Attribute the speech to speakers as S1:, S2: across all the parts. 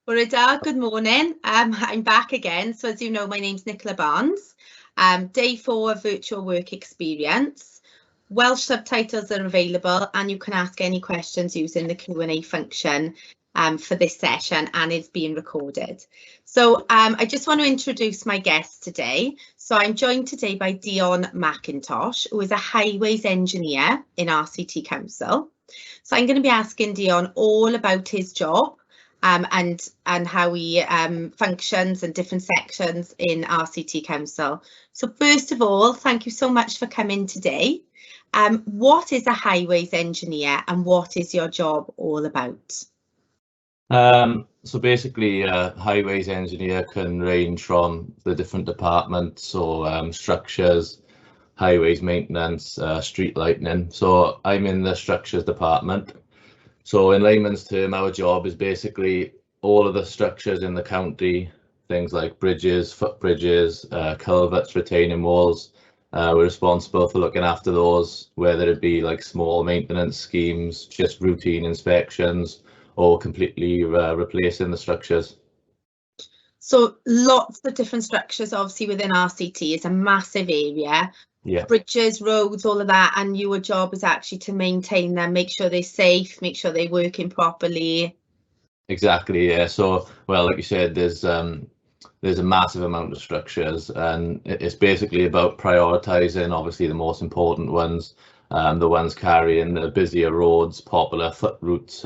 S1: Well, Ada, good morning. I'm back again. So as you know, my name's Nicola Barnes. Day 4 of virtual work experience. Welsh subtitles are available and you can ask any questions using the Q&A function for this session, and it's being recorded. So I just want to introduce my guest today. So I'm joined today by Dion McIntosh, who is a highways engineer in RCT Council. So I'm going to be asking Dion all about his job and how he functions and different sections in RCT Council. So first of all, thank you so much for coming today. What is a highways engineer and what is your job all about?
S2: So basically, a highways engineer can range from the different departments, so structures, highways maintenance, street lighting. So I'm in the structures department. So in layman's term, our job is basically all of the structures in the county, things like bridges, footbridges, culverts, retaining walls. We're responsible for looking after those, whether it be like small maintenance schemes, just routine inspections, or completely replacing the structures.
S1: So lots of different structures, obviously within RCT. It's a massive area.
S2: Yeah.
S1: Bridges, roads, all of that, and your job is actually to maintain them, make sure they're safe, make sure they're working properly.
S2: Exactly, yeah. So, well, like you said, there's a massive amount of structures, and it's basically about prioritising, obviously, the most important ones, the ones carrying the busier roads, popular foot routes,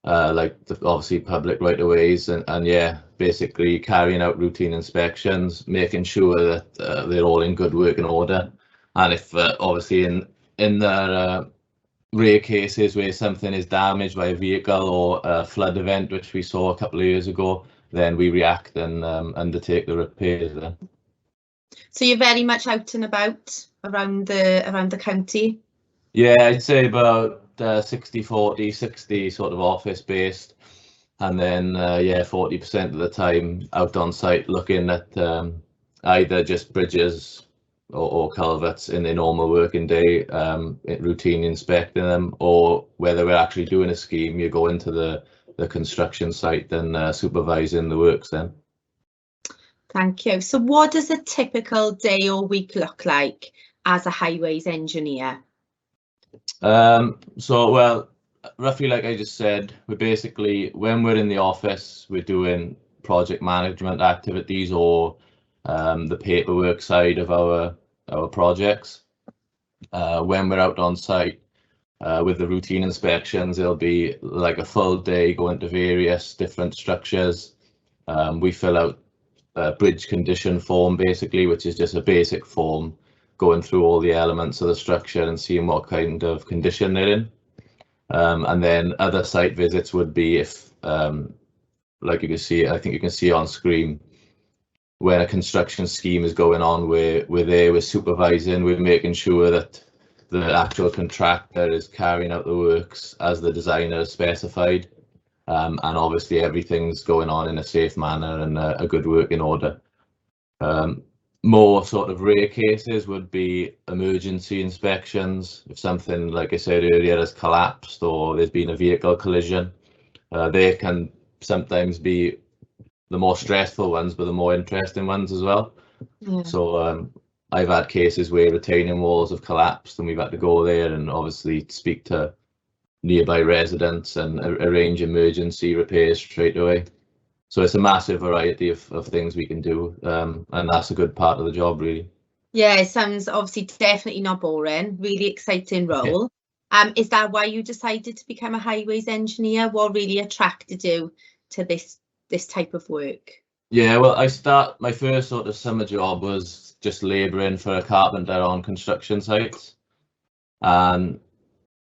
S2: like obviously public right-of-ways, and yeah, basically carrying out routine inspections, making sure that they're all in good working order, and if obviously in the rare cases where something is damaged by a vehicle or a flood event, which we saw a couple of years ago, then we react and undertake the repairs then.
S1: So you're very much out and about around the county?
S2: Yeah, I'd say about 60-40, 60 sort of office based, and then yeah, 40% of the time out on site looking at either just bridges or culverts in their normal working day, routine inspecting them, or whether we're actually doing a scheme, you go into the construction site and supervising the works then.
S1: Thank you. So what does a typical day or week look like as a highways engineer?
S2: So, well, roughly like I just said, we're basically, when we're in the office, we're doing project management activities or the paperwork side of our projects. When we're out on site with the routine inspections, it'll be like a full day going to various different structures. We fill out a bridge condition form basically, which is just a basic form going through all the elements of the structure and seeing what kind of condition they're in. And then other site visits would be if, like you can see, I think you can see on screen, when a construction scheme is going on, we're there, we're supervising, we're making sure that the actual contractor is carrying out the works as the designer has specified. And obviously everything's going on in a safe manner and a good working order. More sort of rare cases would be emergency inspections. If something, like I said earlier, has collapsed or there's been a vehicle collision, they can sometimes be the more stressful ones, but the more interesting ones as well. Yeah. So I've had cases where retaining walls have collapsed and we've had to go there and obviously speak to nearby residents and arrange emergency repairs straight away. So it's a massive variety of things we can do, and that's a good part of the job, really.
S1: Yeah, it sounds obviously definitely not boring, really exciting role. Yeah. Is that why you decided to become a highways engineer? What really attracted you to this type of work?
S2: Yeah, well, my first sort of summer job was just labouring for a carpenter on construction sites, and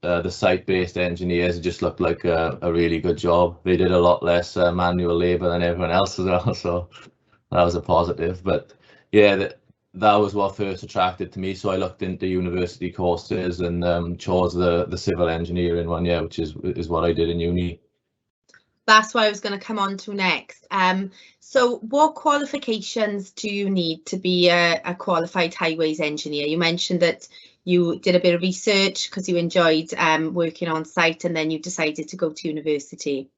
S2: the site-based engineers just looked like a really good job. They did a lot less manual labour than everyone else as well, so that was a positive. But yeah, that was what first attracted to me. So I looked into university courses and chose the civil engineering one, yeah, which is what I did in uni.
S1: That's what I was going to come on to next. So what qualifications do you need to be a qualified highways engineer? You mentioned that you did a bit of research because you enjoyed working on site and then you decided to go to university.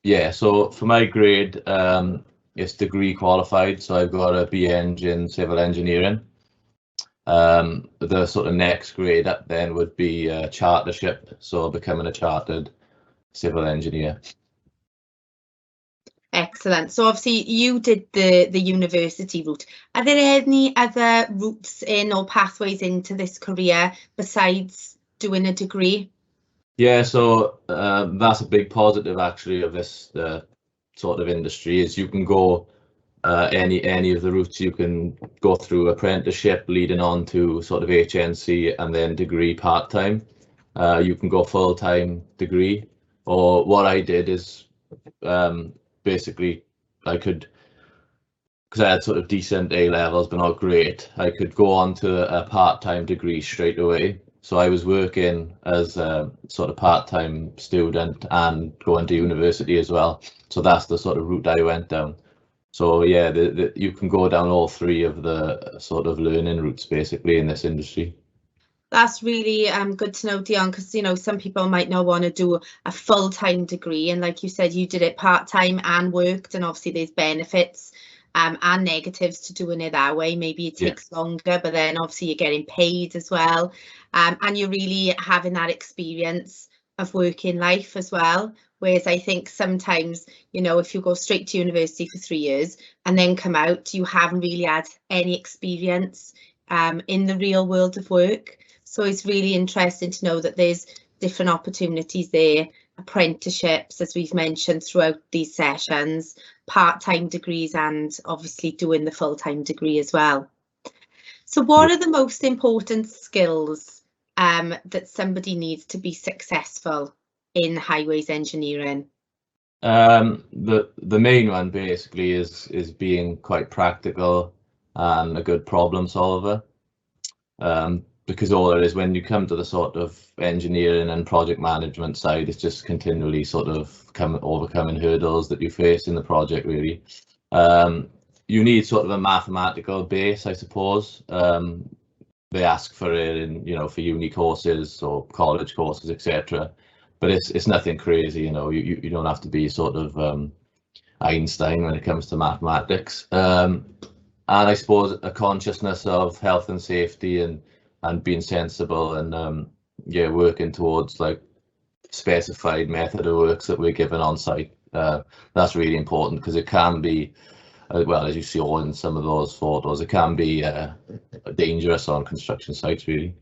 S2: Yeah, so for my grade, it's degree qualified, so I've got a BEng in civil engineering. The sort of next grade up then would be chartership, so becoming a chartered civil engineer.
S1: Excellent. So obviously you did the university route. Are there any other routes in or pathways into this career besides doing a degree?
S2: Yeah, so that's a big positive actually of this sort of industry, is you can go any of the routes. You can go through apprenticeship leading on to sort of HNC and then degree part-time. You can go full-time degree, or what I did is basically I could, because I had sort of decent A levels but not great, I could go on to a part-time degree straight away. So I was working as a sort of part-time student and going to university as well. So that's the sort of route I went down. So yeah, you can go down all three of the sort of learning routes basically in this industry.
S1: That's really good to know, Dion, because some people might not want to do a full-time degree, and like you said, you did it part-time and worked, and obviously there's benefits and negatives to doing it that way. Maybe it takes longer, but then obviously you're getting paid as well, and you're really having that experience of working life as well. Whereas I think sometimes, if you go straight to university for 3 years and then come out, you haven't really had any experience in the real world of work. So it's really interesting to know that there's different opportunities there, apprenticeships, as we've mentioned throughout these sessions, part-time degrees, and obviously doing the full-time degree as well. So what are the most important skills that somebody needs to be successful in highways engineering?
S2: The main one basically is being quite practical and a good problem solver. Because all it is, when you come to the sort of engineering and project management side, it's just continually sort of overcoming hurdles that you face in the project, really. You need sort of a mathematical base, I suppose. They ask for it in, for uni courses or college courses, etc. But it's nothing crazy, you don't have to be sort of Einstein when it comes to mathematics. And I suppose a consciousness of health and safety and being sensible and working towards like specified method of works that we're given on site. That's really important, because it can be, well, as you see all in some of those photos, it can be dangerous on construction sites, really.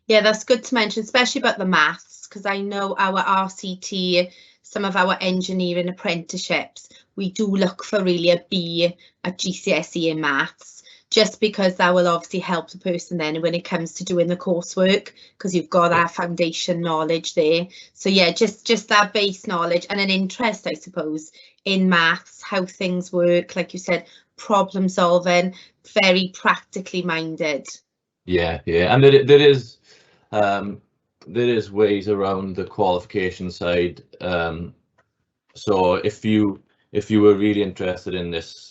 S1: Yeah, that's good to mention, especially about the maths, because I know our RCT, some of our engineering apprenticeships, we do look for really a B at GCSE in maths, just because that will obviously help the person then when it comes to doing the coursework, because you've got that foundation knowledge there. So yeah, just that base knowledge and an interest, I suppose, in maths, how things work, like you said, problem solving, very practically minded.
S2: Yeah, and there is ways around the qualification side. So if you were really interested in this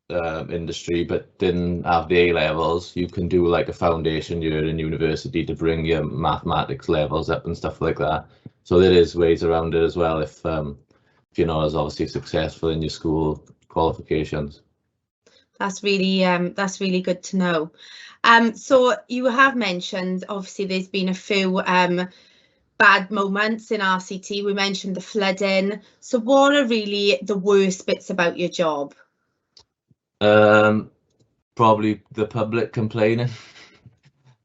S2: industry but didn't have the A levels, you can do like a foundation year in university to bring your mathematics levels up and stuff like that. So there is ways around it as well if you're not as obviously successful in your school qualifications.
S1: That's really good to know. So you have mentioned, obviously there's been a few bad moments in RCT. We mentioned the flooding. So what are really the worst bits about your job?
S2: Probably the public complaining.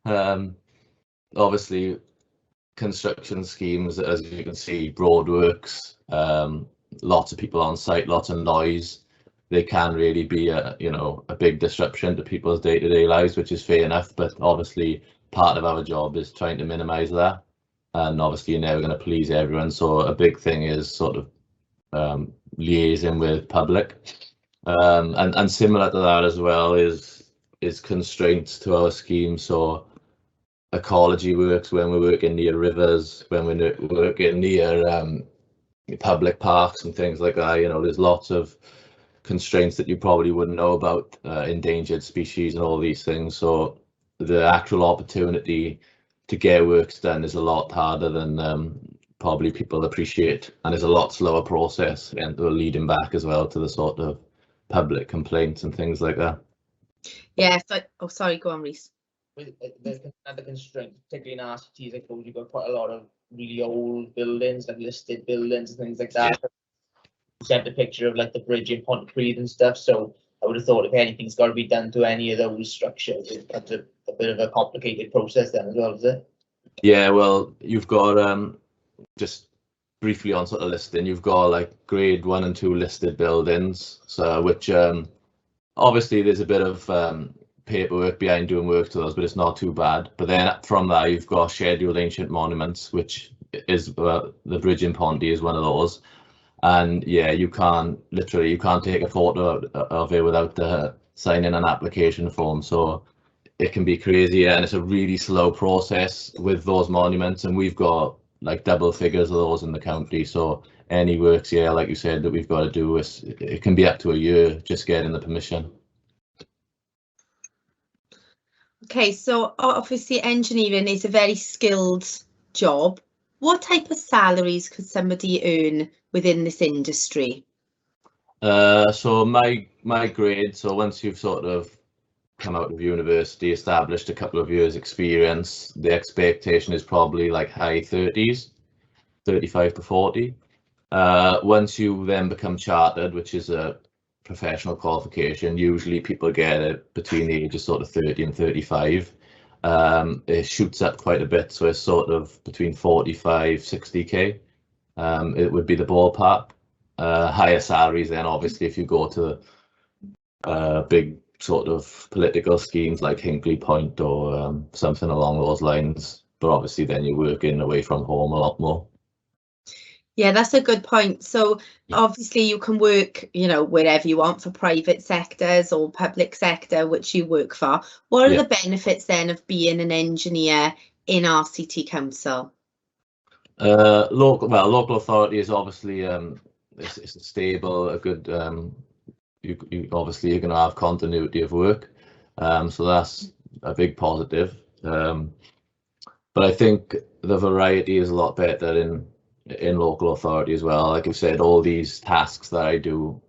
S2: Obviously construction schemes, as you can see, roadworks, lots of people on site, lots of noise. They can really be a big disruption to people's day-to-day lives, which is fair enough, but obviously part of our job is trying to minimize that, and obviously you're never going to please everyone, so a big thing is sort of liaising with public, and similar to that as well is constraints to our scheme. So ecology works when we're working near rivers, when we're working near public parks and things like that. There's lots of constraints that you probably wouldn't know about, endangered species and all these things. So the actual opportunity to get works done is a lot harder than probably people appreciate, and it's a lot slower process, and we're leading back as well to the sort of public complaints and things like that.
S1: Yeah, so, oh, sorry, go on, Reese.
S3: There's another constraint, particularly in RCTs. I suppose you've got quite a lot of really old buildings, like listed buildings and things like that. You sent a picture of like the bridge in Pontypridd and stuff, so I would have thought if anything's got to be done to any of those structures, it's a bit of a complicated process then as well, is it?
S2: Yeah, well, you've got just briefly on sort of listing, you've got like grade 1 and 2 listed buildings, so which obviously there's a bit of paperwork behind doing work to those, but it's not too bad. But then from that, you've got scheduled ancient monuments, which is the bridge in Ponty is one of those. And yeah, you can't take a photo of it without signing an application form. So it can be crazy, and it's a really slow process with those monuments. And we've got like double figures of those in the county. So any works, yeah, like you said, that we've got to do, it can be up to a year just getting the permission.
S1: Okay, so obviously engineering is a very skilled job. What type of salaries could somebody earn within this industry?
S2: So my grade, so once you've sort of come out of university, established a couple of years experience, the expectation is probably like high 30s, 35 to 40. Once you then become chartered, which is a professional qualification, usually people get it between the ages sort of 30 and 35. It shoots up quite a bit, so it's sort of between 45, 60k. It would be the ballpark. Higher salaries then obviously if you go to big sort of political schemes like Hinkley Point or something along those lines, but obviously then you're working away from home a lot more.
S1: Yeah, that's a good point. So obviously you can work, you know, wherever you want for private sectors or public sector, which you work for. What are the benefits then of being an engineer in RCT Council?
S2: Local authority is obviously it's a stable, a good. You obviously you're going to have continuity of work, so that's a big positive. But I think the variety is a lot better in local authority as well. Like I said, all these tasks that I do,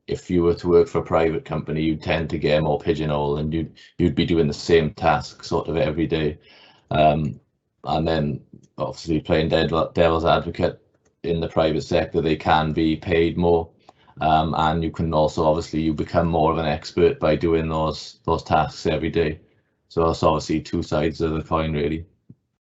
S2: if you were to work for a private company, you tend to get more pigeonhole, and you'd be doing the same task sort of every day. And then obviously playing devil's advocate, in the private sector they can be paid more, and you can also obviously you become more of an expert by doing those tasks every day. So that's obviously two sides of the coin, really.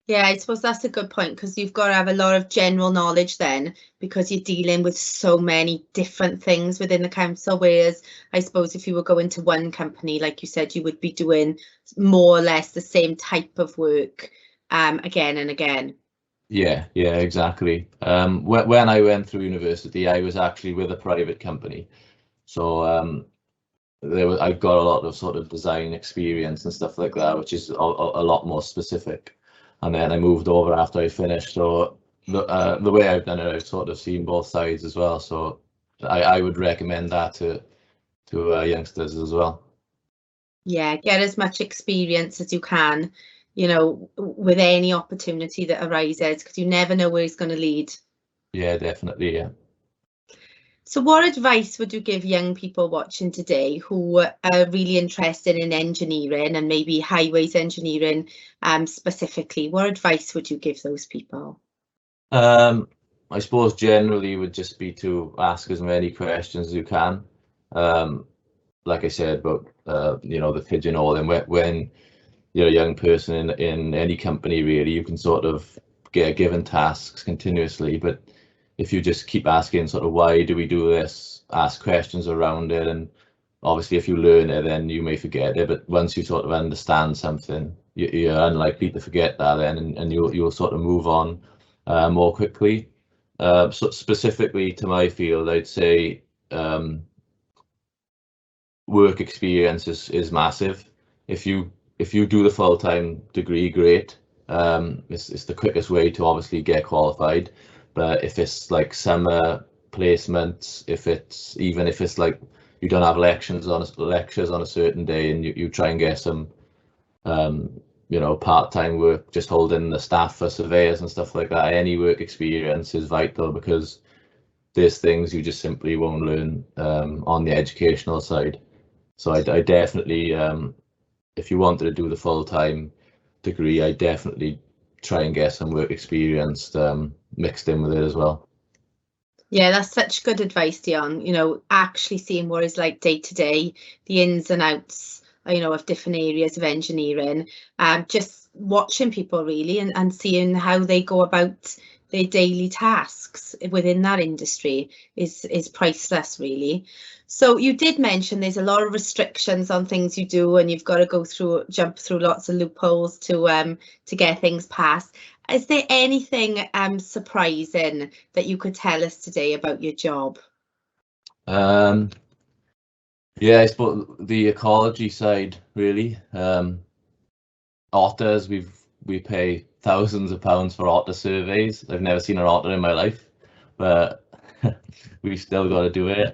S1: Yeah, I suppose that's a good point, because you've got to have a lot of general knowledge then, because you're dealing with so many different things within the council, whereas I suppose if you were going to one company, like you said, you would be doing more or less the same type of work again and again.
S2: Yeah, exactly. When I went through university, I was actually with a private company, so I got a lot of sort of design experience and stuff like that, which is a lot more specific. And then I moved over after I finished. So the way I've done it, I've sort of seen both sides as well. So I would recommend that to youngsters as well.
S1: Yeah, get as much experience as you can, you know, with any opportunity that arises, because you never know where it's going to lead. Yeah,
S2: definitely. Yeah.
S1: So what advice would you give young people watching today who are really interested in engineering and maybe highways engineering specifically? What advice would you give those people?
S2: I suppose generally would just be to ask as many questions as you can. Like I said, but you know, the pigeonholing, when you're a young person in any company, really, you can sort of get given tasks continuously, but if you just keep asking sort of why do we do this, ask questions around it, and obviously if you learn it then you may forget it, but once you sort of understand something, you're unlikely to forget that then, and you'll sort of move on more quickly. So specifically to my field, I'd say work experience is massive. If you do the full-time degree, great. It's the quickest way to obviously get qualified. But if it's like summer placements, if it's like you don't have lectures on a certain day, and you try and get some you know, part-time work, just holding the staff for surveyors and stuff like that. Any work experience is vital, because there's things you just simply won't learn on the educational side. So I definitely, if you wanted to do the full-time degree, I definitely try and get some work experience mixed in with it as well.
S1: Yeah, that's such good advice, Dion. You know, actually seeing what it's like day to day, the ins and outs, you know, of different areas of engineering, just watching people really and seeing how they go about their daily tasks within that industry is priceless, really. So you did mention there's a lot of restrictions on things you do, and you've got to jump through lots of loopholes to get things passed. Is there anything surprising that you could tell us today about your job?
S2: Yeah, I suppose the ecology side, really. Otters, we pay thousands of pounds for otter surveys. I've never seen an otter in my life, but we've still got to do it.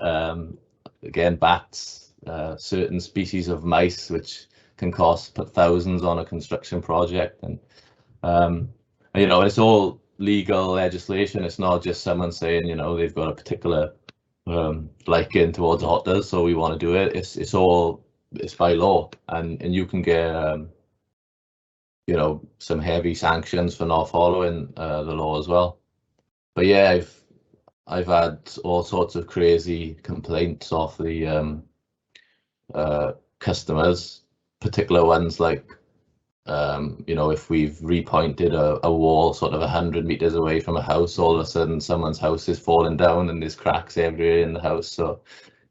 S2: Again, bats, certain species of mice, which can cost thousands on a construction project, and you know, it's all legal legislation. It's not just someone saying, you know, they've got a particular liking towards otters, so we want to do it. It's by law, and you can get you know, some heavy sanctions for not following the law as well. But yeah, I've had all sorts of crazy complaints off the customers, particular ones like you know, if we've repointed a wall sort of 100 meters away from a house, all of a sudden someone's house is falling down and there's cracks everywhere in the house. So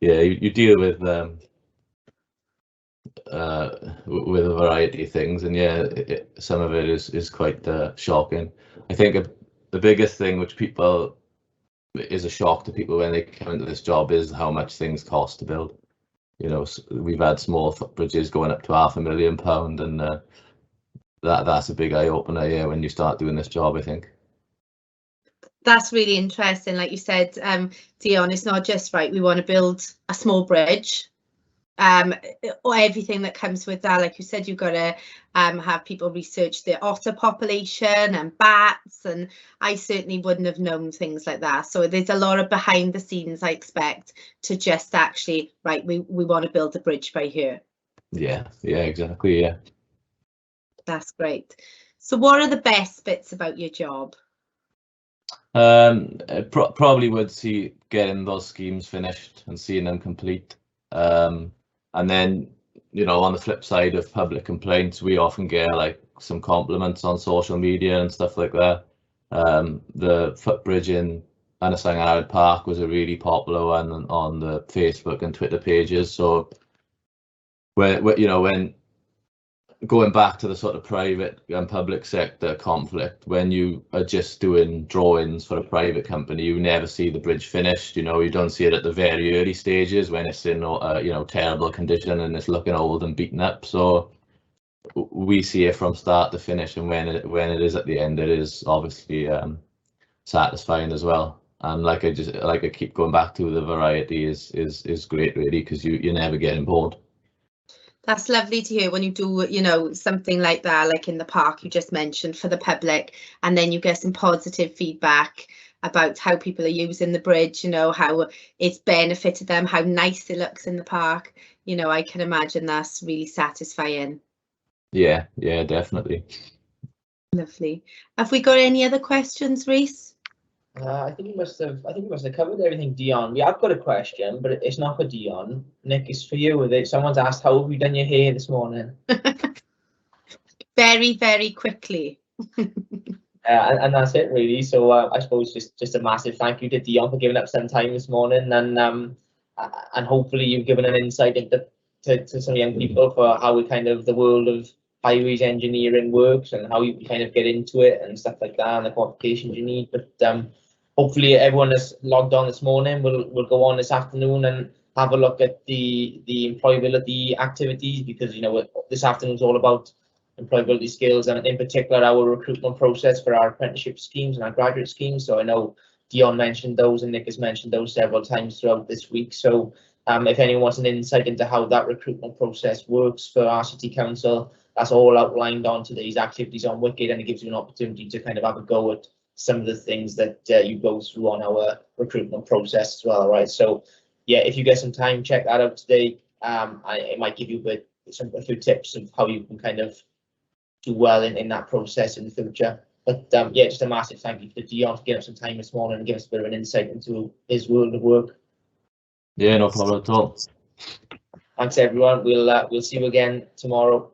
S2: yeah, you deal with a variety of things, and yeah, some of it is quite shocking. I think the biggest thing which people is a shock to people when they come into this job is how much things cost to build. You know, we've had small footbridges going up to £500,000, and that's a big eye opener, yeah, when you start doing this job, I think.
S1: That's really interesting. Like you said, Dion, it's not just right, we want to build a small bridge, or everything that comes with that. Like you said, you've got to have people research the otter population and bats, and I certainly wouldn't have known things like that. So there's a lot of behind the scenes, I expect, to just actually, right, we want to build a bridge by here. Yeah,
S2: exactly, yeah.
S1: That's great. So what are the best bits about your job?
S2: Probably would see getting those schemes finished and seeing them complete. And then, you know, on the flip side of public complaints, we often get like some compliments on social media and stuff like that. The footbridge in Ynysang Park was a really popular one on the Facebook and Twitter pages. So when going back to the sort of private and public sector conflict, when you are just doing drawings for a private company, you never see the bridge finished. You know, you don't see it at the very early stages when it's in you know, terrible condition and it's looking old and beaten up. So we see it from start to finish, and when it is at the end, it is obviously satisfying as well. And like I keep going back to, the variety is great, really, because you're never getting bored.
S1: That's lovely to hear when you do, you know, something like that, like in the park you just mentioned, for the public, and then you get some positive feedback about how people are using the bridge, you know, how it's benefited them, how nice it looks in the park. You know, I can imagine that's really satisfying.
S2: Yeah, definitely.
S1: Lovely. Have we got any other questions, Rhys?
S3: I think you must have covered everything, Dion. We have got a question, but it's not for Dion. Nick, it's for you. Someone's asked, how have you done your hair this morning?
S1: Very, very quickly.
S3: And that's it, really. So I suppose just a massive thank you to Dion for giving up some time this morning, and hopefully you've given an insight into to some young people for how the world of highways engineering works and how you kind of get into it and stuff like that, and the qualifications you need. But hopefully everyone that's logged on this morning will go on this afternoon and have a look at the employability activities, because, you know, this afternoon is all about employability skills, and in particular our recruitment process for our apprenticeship schemes and our graduate schemes. So I know Dion mentioned those and Nick has mentioned those several times throughout this week. So if anyone wants an insight into how that recruitment process works for our City Council, that's all outlined on today's activities on Wicked, and it gives you an opportunity to kind of have a go at some of the things that you go through on our recruitment process as well, right? So yeah, if you get some time, check that out today. It might give you a few tips of how you can kind of do well in that process in the future. But yeah, just a massive thank you to Dion for giving us some time this morning and giving us a bit of an insight into his world of work.
S2: Yeah, no problem at all.
S3: Thanks everyone. We'll see you again tomorrow.